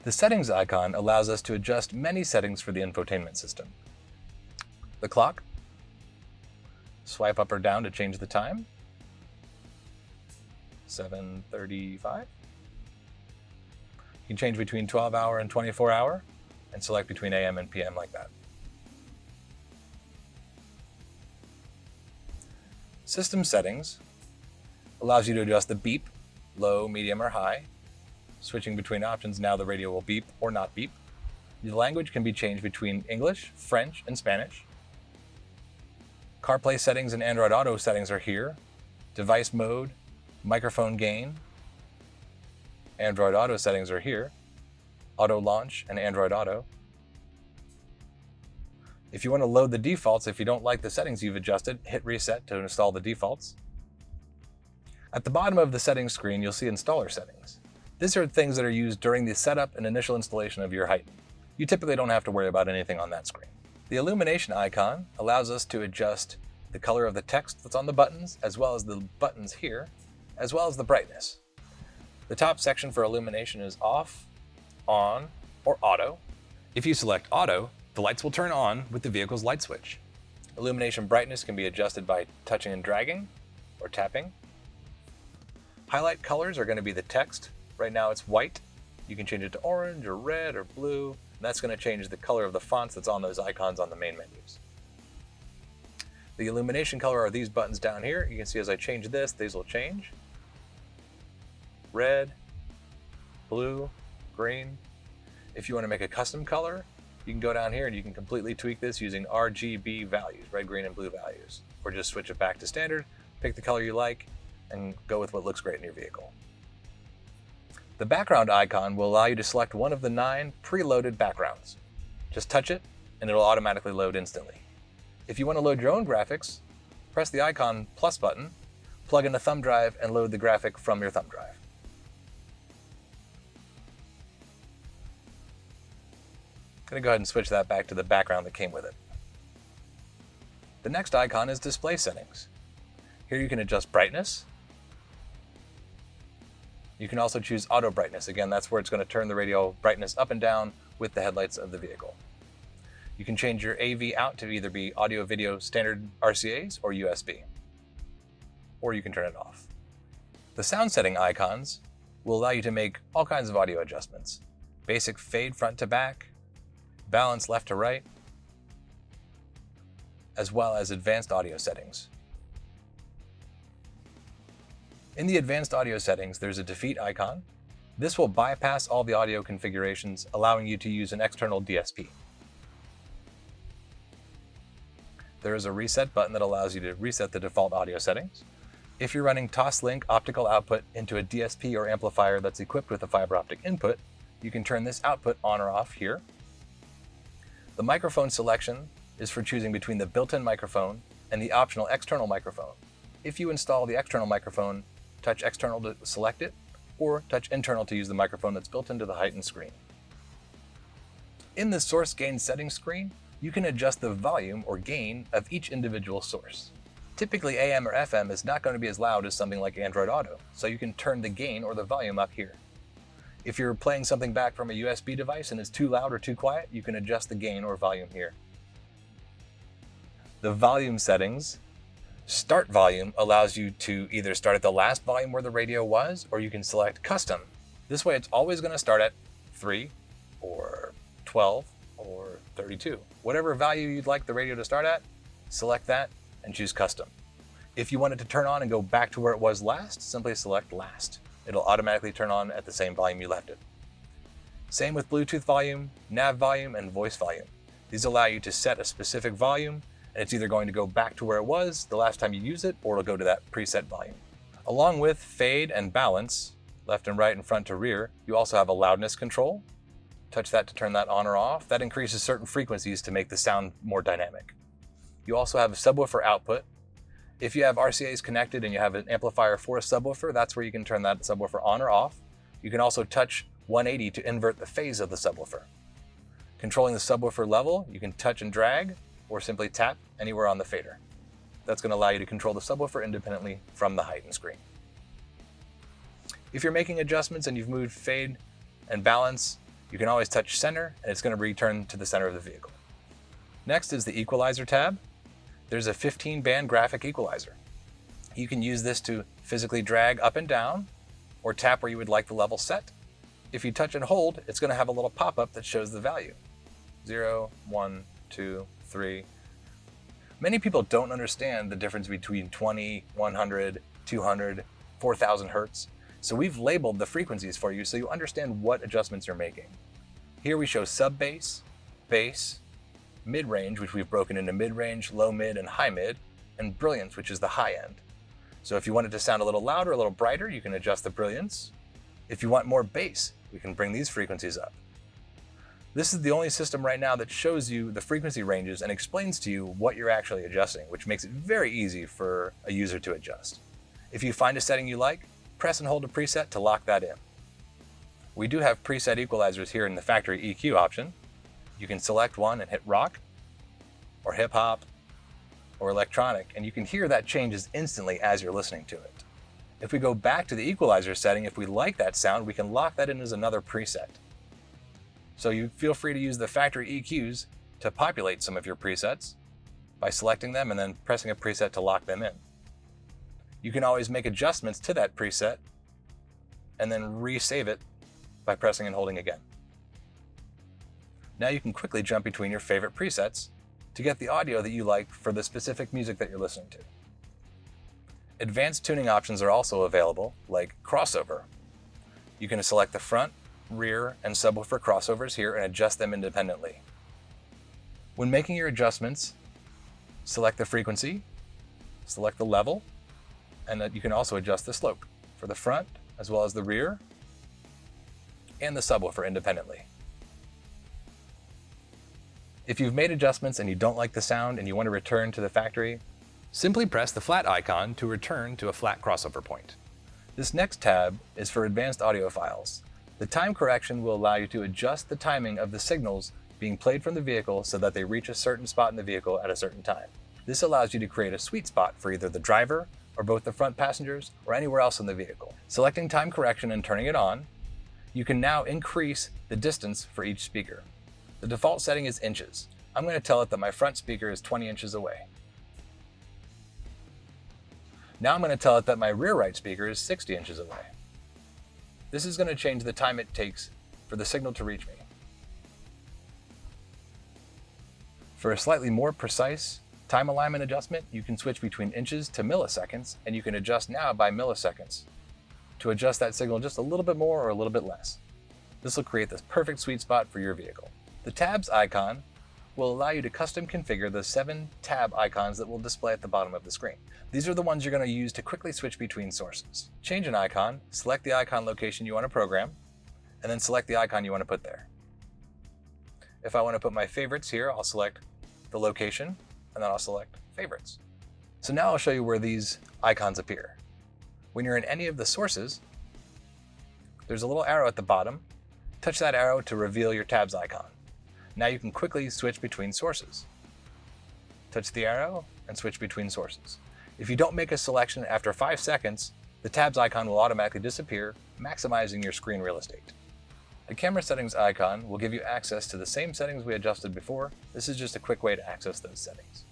The settings icon allows us to adjust many settings for the infotainment system. The clock, swipe up or down to change the time, 7:35. You can change between 12-hour and 24-hour, and select between AM and PM like that. System settings allows you to adjust the beep, low, medium, or high. Switching between options, now the radio will beep or not beep. The language can be changed between English, French, and Spanish. CarPlay settings and Android Auto settings are here. Device mode, microphone gain. Android Auto settings are here. Auto launch and Android Auto. If you want to load the defaults, if you don't like the settings you've adjusted, hit reset to install the defaults. At the bottom of the settings screen, you'll see installer settings. These are things that are used during the setup and initial installation of your Heigh10. You typically don't have to worry about anything on that screen. The Illumination icon allows us to adjust the color of the text that's on the buttons, as well as the buttons here, as well as the brightness. The top section for illumination is off, on, or auto. If you select auto, the lights will turn on with the vehicle's light switch. Illumination brightness can be adjusted by touching and dragging or tapping. Highlight colors are going to be the text. Right now it's white. You can change it to orange or red or blue. And that's going to change the color of the fonts that's on those icons on the main menus. The illumination color are these buttons down here. You can see as I change this, these will change. Red, blue, green. If you want to make a custom color, you can go down here and you can completely tweak this using RGB values, red, green, and blue values. Or just switch it back to standard, pick the color you like, and go with what looks great in your vehicle. The background icon will allow you to select one of the 9 preloaded backgrounds. Just touch it and it'll automatically load instantly. If you want to load your own graphics, press the icon plus button, plug in a thumb drive, and load the graphic from your thumb drive. I'm going to go ahead and switch that back to the background that came with it. The next icon is display settings. Here you can adjust brightness. You can also choose auto brightness. Again, that's where it's going to turn the radio brightness up and down with the headlights of the vehicle. You can change your AV out to either be audio, video, standard RCAs, or USB. Or you can turn it off. The sound setting icons will allow you to make all kinds of audio adjustments. Basic fade front to back, balance left to right, as well as advanced audio settings. In the advanced audio settings, there's a defeat icon. This will bypass all the audio configurations, allowing you to use an external DSP. There is a reset button that allows you to reset the default audio settings. If you're running Toslink optical output into a DSP or amplifier that's equipped with a fiber optic input, you can turn this output on or off here. The microphone selection is for choosing between the built-in microphone and the optional external microphone. If you install the external microphone, touch external to select it, or touch internal to use the microphone that's built into the Heigh10 screen. In the source gain settings screen, you can adjust the volume or gain of each individual source. Typically AM or FM is not going to be as loud as something like Android Auto, so you can turn the gain or the volume up here. If you're playing something back from a USB device and it's too loud or too quiet, you can adjust the gain or volume here. The volume settings. Start volume allows you to either start at the last volume where the radio was, or you can select custom. This way it's always going to start at 3 or 12 or 32. Whatever value you'd like the radio to start at, select that and choose custom. If you want it to turn on and go back to where it was last, simply select last. It'll automatically turn on at the same volume you left it. Same with Bluetooth volume, nav volume, and voice volume. These allow you to set a specific volume, and it's either going to go back to where it was the last time you use it, or it'll go to that preset volume. Along with fade and balance, left and right and front to rear, you also have a loudness control. Touch that to turn that on or off. That increases certain frequencies to make the sound more dynamic. You also have a subwoofer output. If you have RCAs connected and you have an amplifier for a subwoofer, that's where you can turn that subwoofer on or off. You can also touch 180 to invert the phase of the subwoofer. Controlling the subwoofer level, you can touch and drag, or simply tap anywhere on the fader. That's going to allow you to control the subwoofer independently from the Heigh10 screen. If you're making adjustments and you've moved fade and balance, You can always touch center and it's going to return to the center of the vehicle. Next is the Equalizer tab. There's a 15-band graphic equalizer. You can use this to physically drag up and down or tap where you would like the level set. If you touch and hold, it's going to have a little pop-up that shows the value. 0, 1, 2, 3. Many people don't understand the difference between 20, 100, 200, 4,000 hertz. So we've labeled the frequencies for you so you understand what adjustments you're making. Here we show sub-bass, bass, mid-range, which we've broken into mid-range, low-mid, and high-mid, and brilliance, which is the high end. So if you want it to sound a little louder, a little brighter, you can adjust the brilliance. If you want more bass, we can bring these frequencies up. This is the only system right now that shows you the frequency ranges and explains to you what you're actually adjusting, which makes it very easy for a user to adjust. If you find a setting you like, press and hold a preset to lock that in. We do have preset equalizers here in the factory EQ option. You can select one and hit rock, or hip hop, or electronic, and you can hear that changes instantly as you're listening to it. If we go back to the equalizer setting, if we like that sound, we can lock that in as another preset. So you feel free to use the factory EQs to populate some of your presets by selecting them and then pressing a preset to lock them in. You can always make adjustments to that preset and then resave it by pressing and holding again. Now you can quickly jump between your favorite presets to get the audio that you like for the specific music that you're listening to. Advanced tuning options are also available, like crossover. You can select the front, rear, and subwoofer crossovers here and adjust them independently. When making your adjustments, select the frequency, select the level, and you can also adjust the slope for the front as well as the rear and the subwoofer independently. If you've made adjustments and you don't like the sound and you want to return to the factory, simply press the flat icon to return to a flat crossover point. This next tab is for advanced audio files. The time correction will allow you to adjust the timing of the signals being played from the vehicle so that they reach a certain spot in the vehicle at a certain time. This allows you to create a sweet spot for either the driver or both the front passengers or anywhere else in the vehicle. Selecting time correction and turning it on, you can now increase the distance for each speaker. The default setting is inches. I'm going to tell it that my front speaker is 20 inches away. Now I'm going to tell it that my rear right speaker is 60 inches away. This is going to change the time it takes for the signal to reach me. For a slightly more precise time alignment adjustment, you can switch between inches to milliseconds, and you can adjust now by milliseconds to adjust that signal just a little bit more or a little bit less. This will create this perfect sweet spot for your vehicle. The tabs icon will allow you to custom configure the 7 tab icons that will display at the bottom of the screen. These are the ones you're going to use to quickly switch between sources. Change an icon, select the icon location you want to program, and then select the icon you want to put there. If I want to put my favorites here, I'll select the location, and then I'll select favorites. So now I'll show you where these icons appear. When you're in any of the sources, there's a little arrow at the bottom. Touch that arrow to reveal your tabs icon. Now you can quickly switch between sources. Touch the arrow and switch between sources. If you don't make a selection after 5 seconds, the tabs icon will automatically disappear, maximizing your screen real estate. The camera settings icon will give you access to the same settings we adjusted before. This is just a quick way to access those settings.